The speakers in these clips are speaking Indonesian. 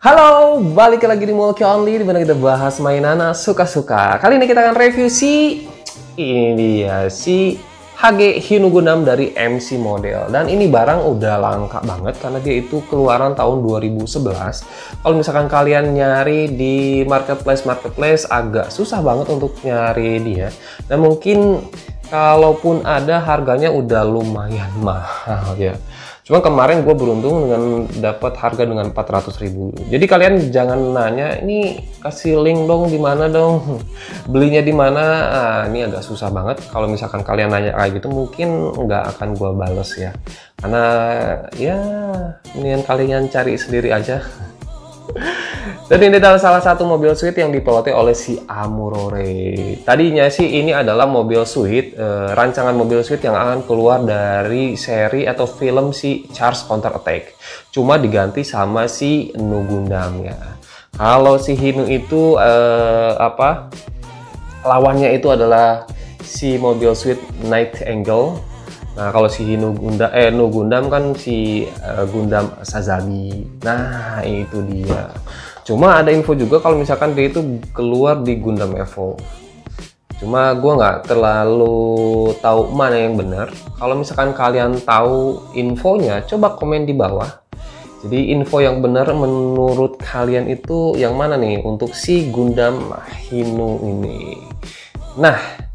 Halo, balik lagi di Mulki Only di mana kita bahas mainan suka-suka. Kali ini kita akan review ini dia si HG Hino Gundam dari MC Model. Dan ini barang udah langka banget karena dia itu keluaran tahun 2011. Kalau misalkan kalian nyari di marketplace agak susah banget untuk nyari dia. Dan mungkin kalaupun ada harganya udah lumayan mahal ya. Cuma kemarin gue beruntung dengan dapat harga dengan 400.000. Jadi kalian jangan nanya, ini kasih link dong di mana dong, belinya di mana. Ini agak susah banget. Kalau misalkan kalian nanya kayak gitu, mungkin nggak akan gue bales ya. Karena ya, mendingan kalian cari sendiri aja. Dan ini adalah salah satu mobil suite yang dipeloteh oleh si Amurore. Tadinya sih ini adalah mobil suite, rancangan mobil suite yang akan keluar dari seri atau film si Charge Counter Attack. Cuma diganti sama si No Gundam ya. Kalau si Hino itu lawannya itu adalah si mobil suite Night Angel. Nah, kalau si No Gundam kan si Gundam Sazami. Nah, itu dia. Cuma ada info juga kalau misalkan dia itu keluar di Gundam Evolve. Cuma gue nggak terlalu tahu mana yang benar. Kalau misalkan kalian tahu infonya, coba komen di bawah. Jadi info yang benar menurut kalian itu yang mana nih untuk si Gundam Hino ini? Nah,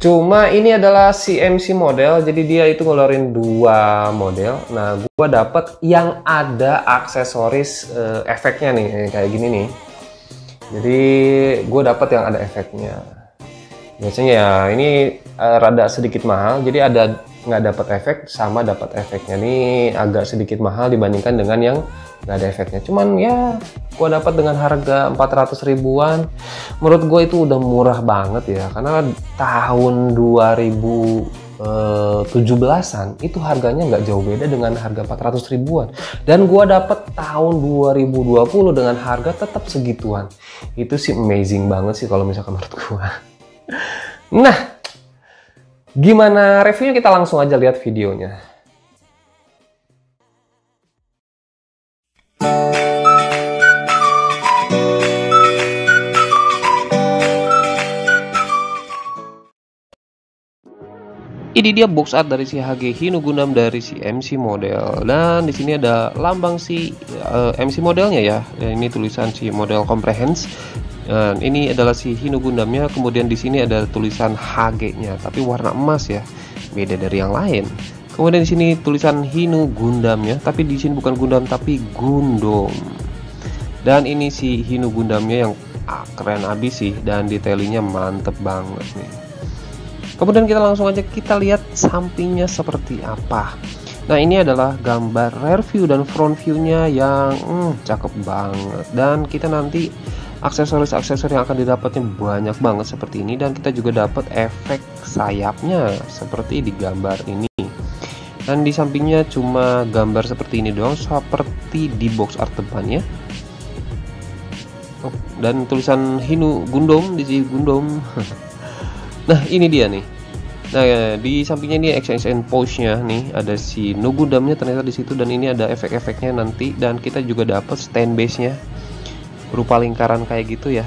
cuma ini adalah si MC Model, jadi dia itu ngeluarin dua model. Nah, gue dapet yang ada aksesoris efeknya nih, kayak gini nih. Jadi gue dapet yang ada efeknya. Biasanya ya ini rada sedikit mahal, jadi ada nggak dapat efek sama dapat efeknya. Nih agak sedikit mahal dibandingkan dengan yang nggak ada efeknya. Cuman ya gue dapat dengan harga 400 ribuan. Menurut gue itu udah murah banget ya, karena tahun 2017an itu harganya nggak jauh beda dengan harga 400 ribuan. Dan gue dapat tahun 2020 dengan harga tetap segituan. Itu sih amazing banget sih kalau misalkan menurut gue. Nah, gimana reviewnya, kita langsung aja lihat videonya. Ini dia box art dari si HG Hino Gundam dari si MC Model, dan di sini ada lambang si MC modelnya ya. Dan ini tulisan si model comprehends. Dan ini adalah si Hino Gundamnya. Kemudian di sini ada tulisan HG-nya, tapi warna emas ya, beda dari yang lain. Kemudian di sini tulisan Hino Gundamnya, tapi di sini bukan Gundam tapi Gundam. Dan ini si Hino Gundamnya yang keren abis sih, dan detailingnya mantep banget nih. Kemudian kita langsung aja kita lihat sampingnya seperti apa. Nah, ini adalah gambar rear view dan front view-nya yang cakep banget. Dan kita nanti aksesoris yang akan didapatnya banyak banget seperti ini. Dan kita juga dapat efek sayapnya seperti di gambar ini. Dan di sampingnya cuma gambar seperti ini doang, seperti di box art depannya. Dan tulisan Hino Gundam di sini Gundam. Nah, ini dia nih. Nah, di sampingnya ini action pose-nya nih, ada si No Gundamnya ternyata di situ, dan ini ada efek-efeknya nanti. Dan kita juga dapat stand base-nya berupa lingkaran kayak gitu ya.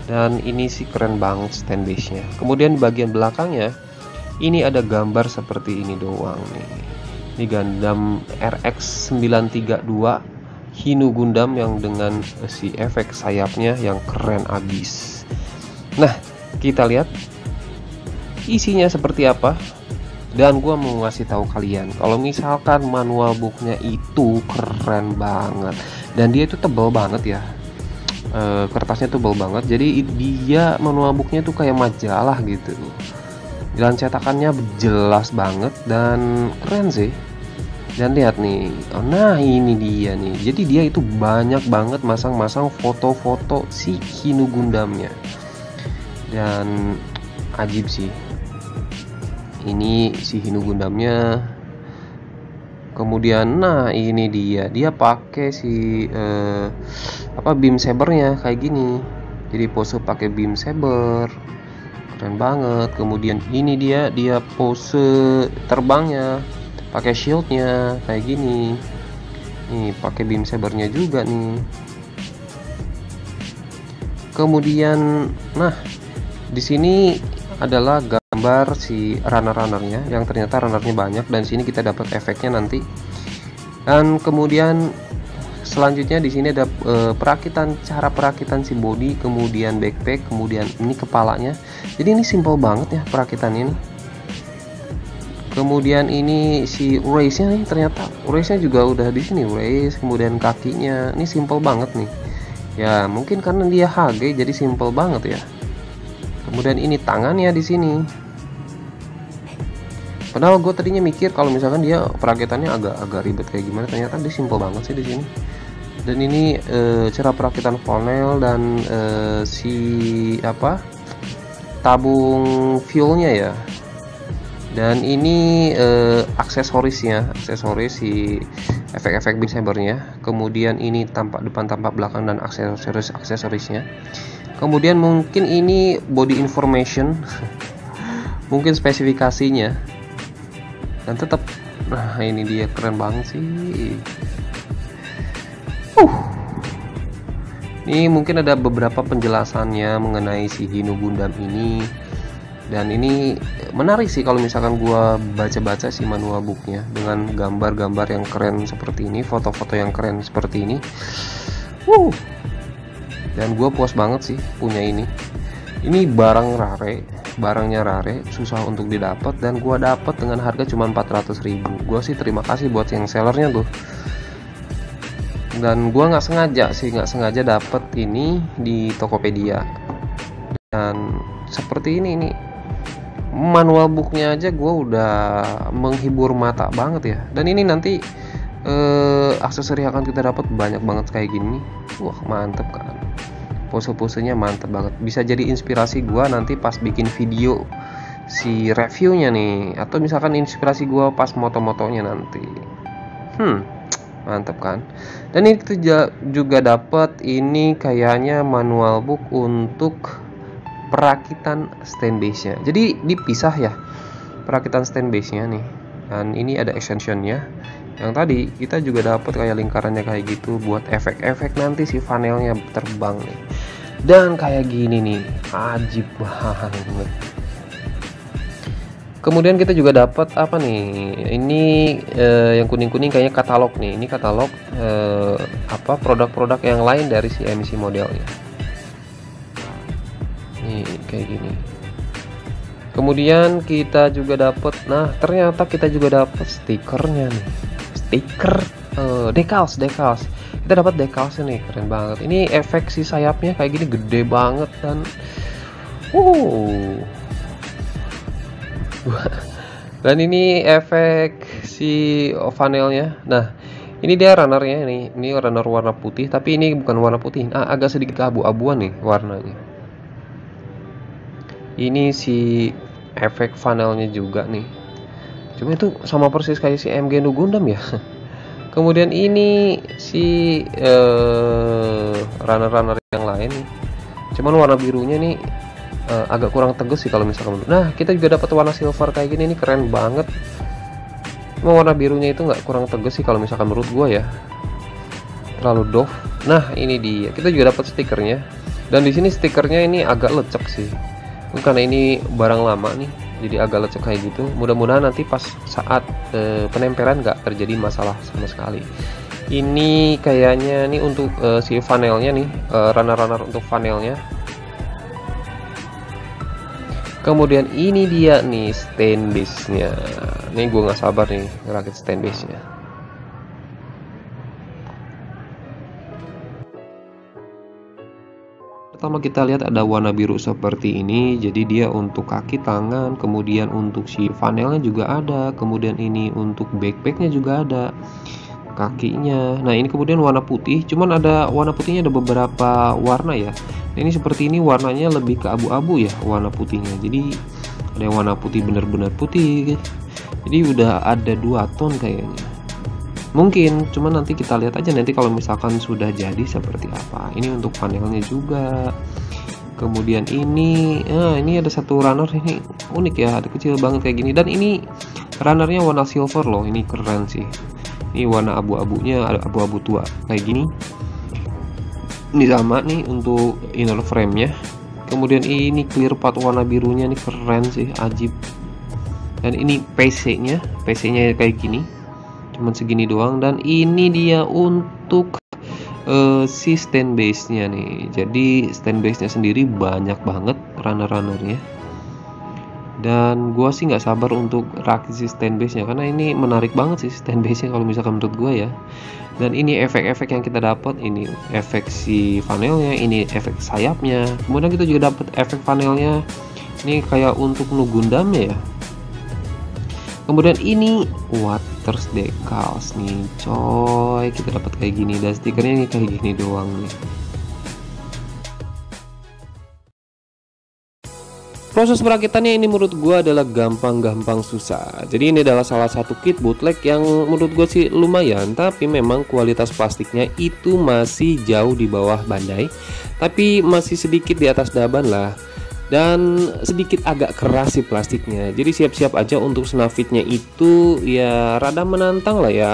Dan ini sih keren banget stand base-nya. Kemudian di bagian belakangnya ini ada gambar seperti ini doang nih. Ini Gundam RX 932 Hino Gundam yang dengan si efek sayapnya yang keren abis. Nah, kita lihat isinya seperti apa. Dan gua mau ngasih tahu kalian kalau misalkan manual booknya itu keren banget, dan dia itu tebal banget ya, kertasnya tebal banget. Jadi dia manual booknya tuh kayak majalah gitu, dan cetakannya jelas banget dan keren sih. Dan lihat nih, nah ini dia nih, jadi dia itu banyak banget masang-masang foto-foto si Hino Gundamnya, dan ajib sih. Ini si Hino Gundamnya. Kemudian nah ini dia pakai si beam sabernya kayak gini. Jadi pose pakai beam saber, keren banget. Kemudian ini dia pose terbangnya pakai shieldnya kayak gini. Nih pakai beam sabernya juga nih. Kemudian, nah di sini adalah gambar si runner-runnernya, yang ternyata runnernya banyak, dan sini kita dapat efeknya nanti. Dan kemudian selanjutnya di sini ada cara perakitan si body, kemudian backpack, kemudian ini kepalanya. Jadi ini simple banget ya perakitan ini. Kemudian ini si race-nya nih, ternyata race-nya juga udah di sini, race, kemudian kakinya. Ini simple banget nih. Ya, mungkin karena dia HG jadi simple banget ya. Kemudian ini tangannya di sini. Padahal gue tadinya mikir kalau misalkan dia perakitannya agak ribet kayak gimana, ternyata dia simple banget sih di sini. Dan ini cara perakitan funnel dan si tabung fuelnya ya. Dan ini aksesorisnya, aksesoris si efek-efek beam sabernya. Kemudian ini tampak depan, tampak belakang, dan aksesorisnya. Kemudian mungkin ini body information, mungkin spesifikasinya. Dan tetap, nah ini dia keren banget sih. Ini mungkin ada beberapa penjelasannya mengenai si Hino Gundam ini. Dan ini menarik sih kalau misalkan gua baca-baca si manual booknya dengan gambar-gambar yang keren seperti ini, foto-foto yang keren seperti ini. Dan gua puas banget sih punya ini. Ini barangnya rare, susah untuk didapat, dan gua dapat dengan harga cuma 400.000. Gua sih terima kasih buat yang sellernya tuh. Dan gua nggak sengaja dapat ini di Tokopedia. Dan seperti ini nih. Manual booknya aja gue udah menghibur mata banget ya. Dan ini nanti aksesori akan kita dapat banyak banget kayak gini. Wah mantep kan, pose-posenya mantep banget. Bisa jadi inspirasi gue nanti pas bikin video si reviewnya nih, atau misalkan inspirasi gue pas moto-motonya nanti. Mantep kan. Dan ini kita juga dapat ini kayaknya manual book untuk perakitan stand base nya. Jadi dipisah ya perakitan stand base nya nih. Dan ini ada extensionnya. Yang tadi kita juga dapat kayak lingkarannya kayak gitu buat efek-efek nanti si funnelnya terbang nih. Dan kayak gini nih, ajib banget. Kemudian kita juga dapat apa nih? Ini yang kuning-kuning kayaknya katalog nih. Ini katalog produk-produk yang lain dari si MC modelnya. Nih kayak gini. Kemudian kita juga dapat, nah ternyata kita juga dapat stikernya nih, stiker decals. Kita dapat decalsnya nih, keren banget. Ini efek si sayapnya kayak gini gede banget dan dan ini efek si funnelnya. Nah ini dia runnernya nih, ini runner warna putih, tapi ini bukan warna putih, agak sedikit keabu-abuan nih warnanya. Ini si efek funnelnya juga nih, cuma itu sama persis kayak si MG No Gundam ya. Kemudian ini si runner-runner yang lain nih, cuman warna birunya nih agak kurang tegas sih kalau misalkan. Nah kita juga dapat warna silver kayak gini, ini keren banget. Cuma warna birunya itu nggak kurang tegas sih kalau misalkan menurut gua ya, terlalu doff. Nah ini dia, kita juga dapat stikernya. Dan di sini stikernya ini agak lecek sih, karena ini barang lama nih, jadi agak lecek kayak gitu. Mudah-mudahan nanti pas saat penempelan nggak terjadi masalah sama sekali. Ini kayaknya nih untuk si funnelnya nih, runner-runner untuk funnelnya. Kemudian ini dia nih stand base nya. Nih gue nggak sabar nih ngerakit stand base nya. Pertama kita lihat ada warna biru seperti ini, jadi dia untuk kaki, tangan, kemudian untuk si funnelnya juga ada, kemudian ini untuk backpacknya juga ada, kakinya. Nah ini kemudian warna putih, cuman ada warna putihnya ada beberapa warna ya. Nah, ini seperti ini warnanya lebih ke abu-abu ya warna putihnya, jadi ada yang warna putih bener-bener putih, jadi udah ada 2 ton kayaknya. Mungkin, cuman nanti kita lihat aja nanti kalau misalkan sudah jadi seperti apa. Ini untuk panelnya juga. Kemudian ini ada satu runner, ini unik ya, ada kecil banget kayak gini. Dan ini runnernya warna silver loh, ini keren sih. Ini warna abu-abunya abu-abu tua kayak gini. Ini sama nih untuk inner frame-nya. Kemudian ini clear part warna birunya, nih keren sih, ajib. Dan ini PC-nya kayak gini, cuman segini doang. Dan ini dia untuk si stand base-nya nih. Jadi stand base-nya sendiri banyak banget runner-runnernya. Dan gua sih nggak sabar untuk rakit si stand base-nya, karena ini menarik banget sih stand base-nya kalau misalkan menurut gua ya. Dan ini efek-efek yang kita dapat, ini efek si funnelnya, ini efek sayapnya. Kemudian kita juga dapat efek funnelnya. Ini kayak untuk Nu Gundam ya. Kemudian ini Waters decals nih coy, kita dapat kayak gini, dan stikernya ini kayak gini doang nih. Proses perakitannya ini menurut gua adalah gampang-gampang susah. Jadi ini adalah salah satu kit bootleg yang menurut gua sih lumayan, tapi memang kualitas plastiknya itu masih jauh di bawah Bandai, tapi masih sedikit di atas Daban lah. Dan sedikit agak keras sih plastiknya. Jadi siap-siap aja untuk snafitnya itu ya rada menantang lah ya,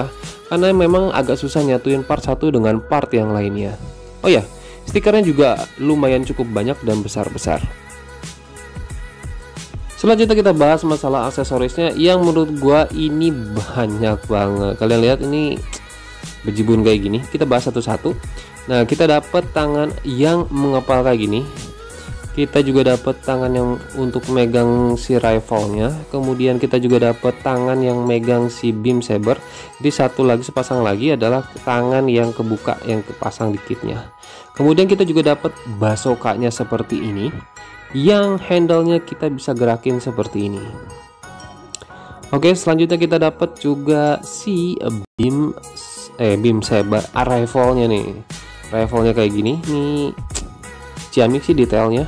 karena memang agak susah nyatuin part satu dengan part yang lainnya. Oh ya, stikernya juga lumayan cukup banyak dan besar-besar. Selanjutnya kita bahas masalah aksesorisnya yang menurut gua ini banyak banget. Kalian lihat ini bejibun kayak gini. Kita bahas satu-satu. Nah, kita dapat tangan yang mengepal kayak gini. Kita juga dapat tangan yang untuk megang si rifle-nya. Kemudian kita juga dapat tangan yang megang si beam saber. Jadi satu lagi, sepasang lagi adalah tangan yang kebuka, yang kepasang di kitnya. Kemudian kita juga dapat bazooka-nya seperti ini, yang handle-nya kita bisa gerakin seperti ini. Oke, selanjutnya kita dapat juga si beam saber rifle-nya nih. Rifle-nya kayak gini. Nih ciamik sih detailnya.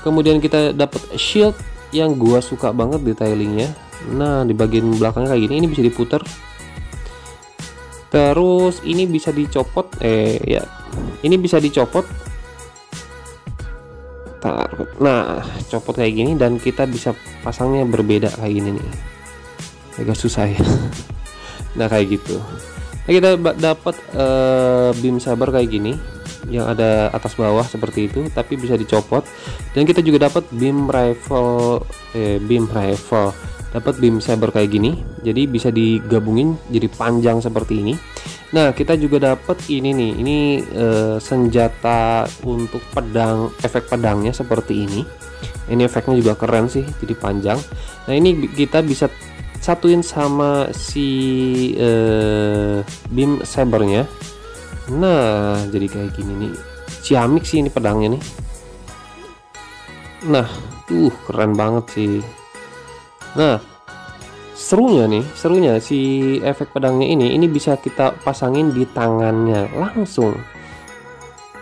Kemudian kita dapat shield yang gua suka banget detailingnya. Nah, di bagian belakangnya kayak gini, ini bisa diputar. Terus ini bisa dicopot, ya, ini bisa dicopot. Nah, copot kayak gini dan kita bisa pasangnya berbeda kayak gini nih. Agak susah ya. Nah, kayak gitu. Nah, kita dapat beam saber kayak gini, yang ada atas bawah seperti itu, tapi bisa dicopot. Dan kita juga dapat beam rifle, dapat beam saber kayak gini, jadi bisa digabungin jadi panjang seperti ini. Nah, kita juga dapat ini nih, ini senjata untuk pedang, efek pedangnya seperti ini. Ini efeknya juga keren sih, jadi panjang. Nah, ini kita bisa satuin sama si beam sabernya. Nah, jadi kayak gini nih, ciamik sih ini pedangnya nih. Nah, keren banget sih. Nah, serunya si efek pedangnya ini bisa kita pasangin di tangannya langsung.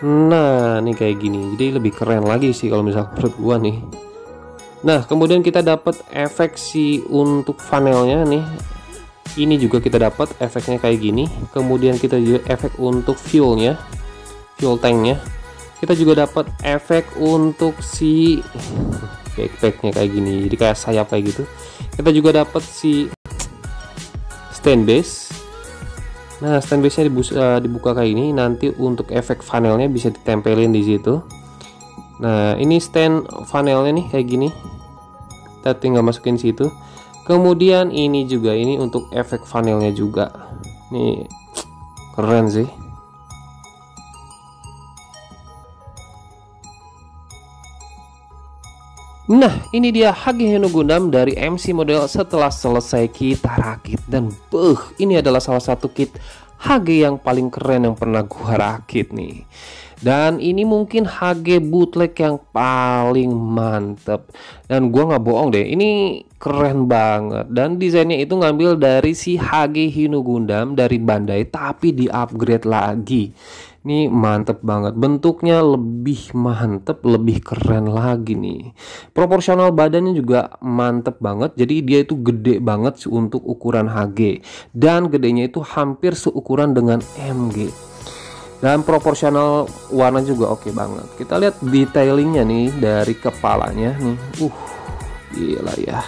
Nah, ini kayak gini, jadi lebih keren lagi sih kalau misalnya menurut gua nih. Nah, kemudian kita dapat efek si untuk funnelnya nih. Ini juga kita dapat efeknya kayak gini. Kemudian kita juga efek untuk fuel tanknya. Kita juga dapat efek untuk si backpacknya kayak gini, jadi kayak sayap kayak gitu. Kita juga dapat si stand base. Nah, stand base nya dibuka kayak ini. Nanti untuk efek funnelnya bisa ditempelin di situ. Nah, ini stand funnelnya nih kayak gini, kita tinggal masukin situ. Kemudian ini juga, ini untuk efek funnelnya juga. Nih keren sih. Nah, ini dia HG Nu Gundam dari MC Model setelah selesai kita rakit. Dan ini adalah salah satu kit HG yang paling keren yang pernah gua rakit nih. Dan ini mungkin HG bootleg yang paling mantep. Dan gua nggak bohong deh, ini keren banget. Dan desainnya itu ngambil dari si HG Hino Gundam dari Bandai, tapi di upgrade lagi. Ini mantep banget, bentuknya lebih mantep, lebih keren lagi nih. Proporsional badannya juga mantep banget, jadi dia itu gede banget untuk ukuran HG. Dan gedenya itu hampir seukuran dengan MG. Dan proporsional warna juga oke banget. Kita lihat detailingnya nih dari kepalanya nih. Gila ya.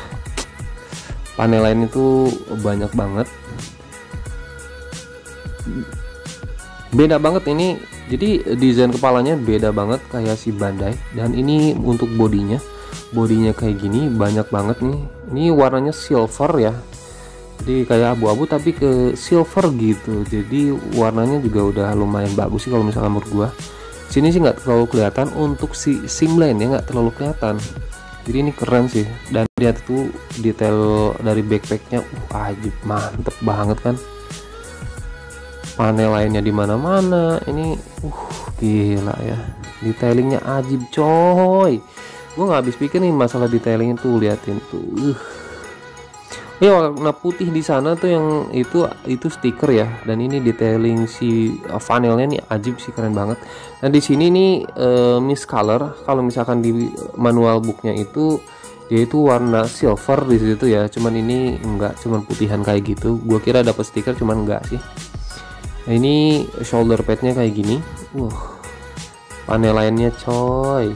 Panel lain itu banyak banget. beda banget ini. Jadi desain kepalanya beda banget kayak si Bandai. Dan ini untuk bodinya kayak gini, banyak banget nih. Ini warnanya silver ya, jadi kayak abu-abu tapi ke silver gitu. Jadi warnanya juga udah lumayan bagus sih kalau misalnya menurut gua. Sini sih nggak terlalu kelihatan, untuk si simline ya nggak terlalu kelihatan. Jadi ini keren sih. Dan lihat tuh detail dari backpacknya, ajib, mantep banget kan. Panel lainnya di mana-mana. Ini gila ya, detailingnya ajib coy. Gue nggak habis pikir nih masalah detailingnya tuh, liatin tuh. Ya warna putih di sana tuh yang itu stiker ya. Dan ini detailing si panelnya nih ajib sih, keren banget. Nah di sini nih mist color. Kalau misalkan di manual booknya itu dia itu warna silver di situ ya. Cuman ini enggak, cuman putihan kayak gitu. Gue kira dapat stiker, cuman enggak sih. Nah ini shoulder padnya kayak gini. Panel lainnya coy,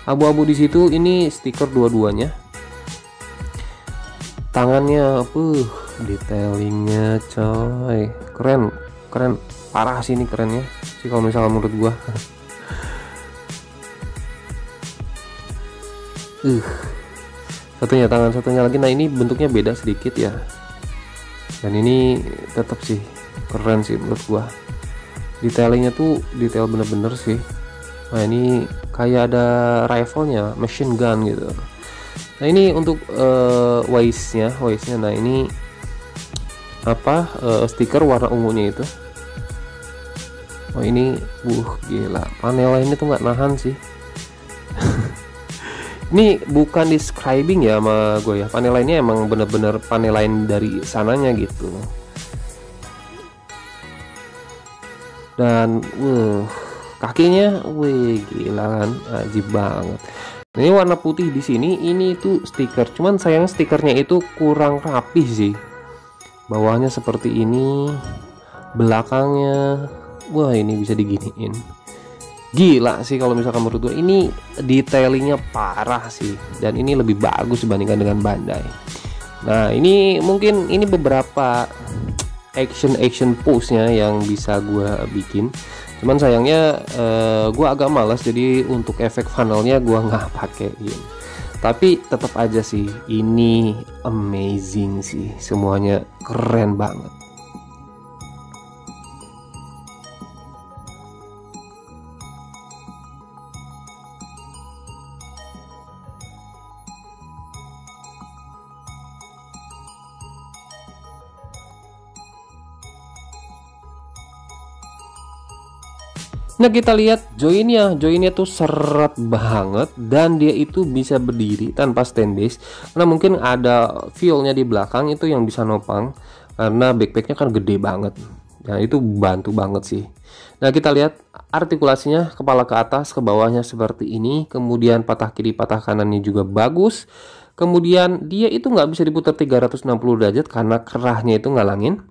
abu-abu di situ. Ini stiker dua-duanya. Tangannya, detailingnya coy, keren parah sih, ini kerennya sih kalau misalnya menurut gua. Satunya tangan, satunya lagi. Nah ini bentuknya beda sedikit ya. Dan ini tetap sih keren sih menurut gua. Detailingnya tuh detail bener-bener sih. Nah ini kayak ada rifle-nya, machine gun gitu. Nah ini untuk waist-nya. Nah ini stiker warna ungunya itu. Oh ini gila, panel lainnya tuh nggak nahan sih. Ini bukan describing ya sama gue ya, panel lainnya emang bener-bener panel lain dari sananya gitu. Dan kakinya gila kan, ajib banget. Nah, ini warna putih di sini. Ini tuh stiker, cuman sayang stikernya itu kurang rapih sih. Bawahnya seperti ini, belakangnya ini bisa diginiin. Gila sih kalau misalkan menurut gue, ini detailingnya parah sih. Dan ini lebih bagus dibandingkan dengan Bandai. Nah ini mungkin ini beberapa action pose-nya yang bisa gue bikin. Cuman sayangnya gue agak malas, jadi untuk efek funnelnya gue nggak pakein. Tapi tetap aja sih ini amazing sih, semuanya keren banget. Nah kita lihat joinnya tuh seret banget, dan dia itu bisa berdiri tanpa stand base. Karena mungkin ada fuelnya di belakang itu yang bisa nopang, karena backpacknya kan gede banget. Nah itu bantu banget sih. Nah kita lihat artikulasinya, kepala ke atas ke bawahnya seperti ini. Kemudian patah kiri patah kanannya juga bagus. Kemudian dia itu nggak bisa diputar 360 derajat karena kerahnya itu ngalangin.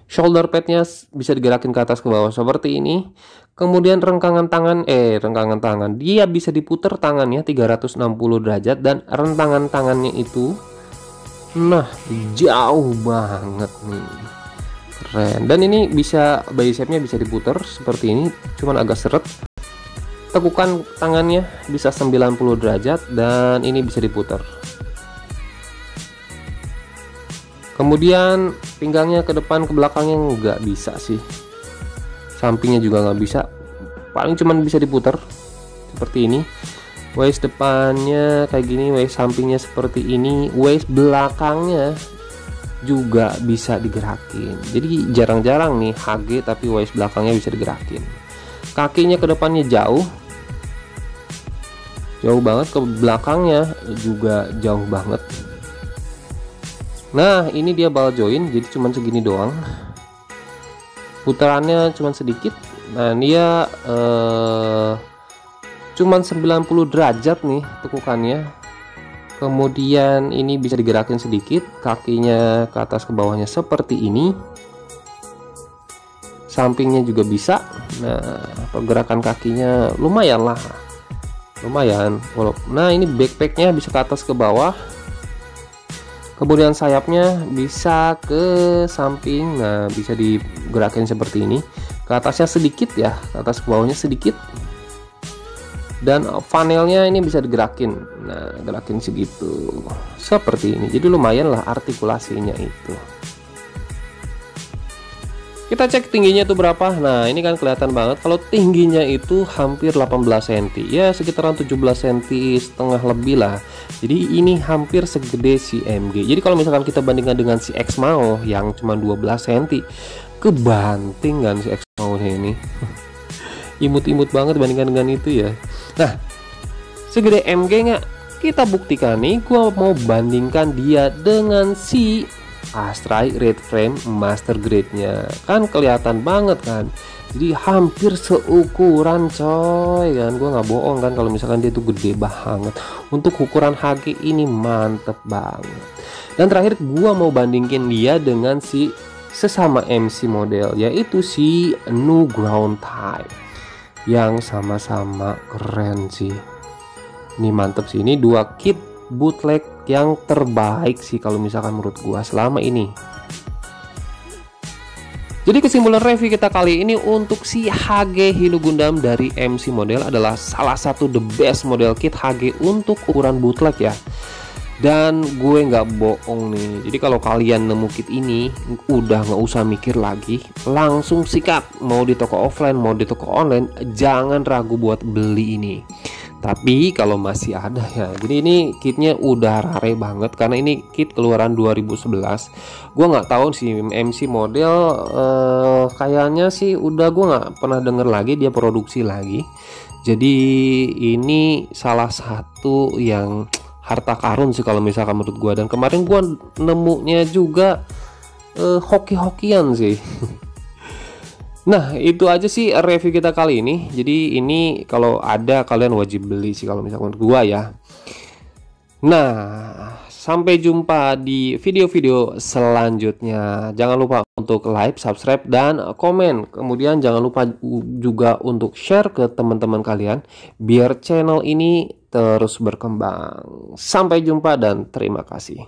Shoulder padnya bisa digerakin ke atas ke bawah seperti ini. Kemudian rengkangan tangan dia bisa diputar tangannya 360 derajat, dan rentangan tangannya itu jauh banget nih, keren. Dan ini bisa bicepnya bisa diputar seperti ini, cuman agak seret. Tekukan tangannya bisa 90 derajat, dan ini bisa diputar. Kemudian pinggangnya ke depan ke belakangnya nggak bisa sih, sampingnya juga nggak bisa, paling cuman bisa diputar seperti ini. Waist depannya kayak gini, waist sampingnya seperti ini, waist belakangnya juga bisa digerakin. Jadi jarang-jarang nih HG tapi waist belakangnya bisa digerakin. Kakinya ke depannya jauh banget, ke belakangnya juga jauh banget. Nah ini dia ball joint, jadi cuman segini doang, putarannya cuman sedikit. Nah dia cuman 90 derajat nih tekukannya. Kemudian ini bisa digerakin sedikit, kakinya ke atas ke bawahnya seperti ini, sampingnya juga bisa. Nah pergerakan kakinya lumayan. Nah ini backpacknya bisa ke atas ke bawah. Kemudian sayapnya bisa ke samping, nah bisa digerakin seperti ini. Ke atasnya sedikit ya, ke atas ke bawahnya sedikit. Dan funnelnya ini bisa digerakin, nah gerakin segitu seperti ini, jadi lumayan lah artikulasinya itu. Kita cek tingginya itu berapa. Nah ini kan kelihatan banget kalau tingginya itu hampir 18 cm ya, sekitaran 17 cm setengah lebih lah. Jadi ini hampir segede si MG. Jadi kalau misalkan kita bandingkan dengan si Exmao yang cuma 12 cm, kebanting kan si Exmao nya ini. Imut-imut banget bandingkan dengan itu ya. Nah segede MG nggak? Kita buktikan nih, gua mau bandingkan dia dengan si Astray Red Frame Master Grade nya, kan kelihatan banget kan, jadi hampir seukuran coy kan. Gua nggak bohong kan kalau misalkan dia tuh gede banget. Untuk ukuran HG ini mantep banget. Dan terakhir gua mau bandingin dia dengan si sesama MC model, yaitu si Nu Ground Type, yang sama-sama keren sih. Ini mantep sih, ini dua kit bootleg yang terbaik sih kalau misalkan menurut gua selama ini. Jadi kesimpulan review kita kali ini untuk si HG Hino Gundam dari MC model adalah salah satu the best model kit HG untuk ukuran bootleg ya. Dan gue nggak bohong nih, jadi kalau kalian nemu kit ini udah nggak usah mikir lagi, langsung sikat. Mau di toko offline mau di toko online, jangan ragu buat beli ini. Tapi kalau masih ada ya, jadi ini kitnya udah rare banget karena ini kit keluaran 2011. Gue nggak tahu sih MC model, kayaknya sih udah gue nggak pernah denger lagi dia produksi lagi. Jadi ini salah satu yang harta karun sih kalau misalkan menurut gua. Dan kemarin gua nemunya juga hoki-hokian sih. Nah itu aja sih review kita kali ini. Jadi ini kalau ada kalian wajib beli sih kalau misalkan menurut gua ya. Nah sampai jumpa di video-video selanjutnya. Jangan lupa untuk like, subscribe, dan komen. Kemudian jangan lupa juga untuk share ke teman-teman kalian biar channel ini terus berkembang. Sampai jumpa dan terima kasih.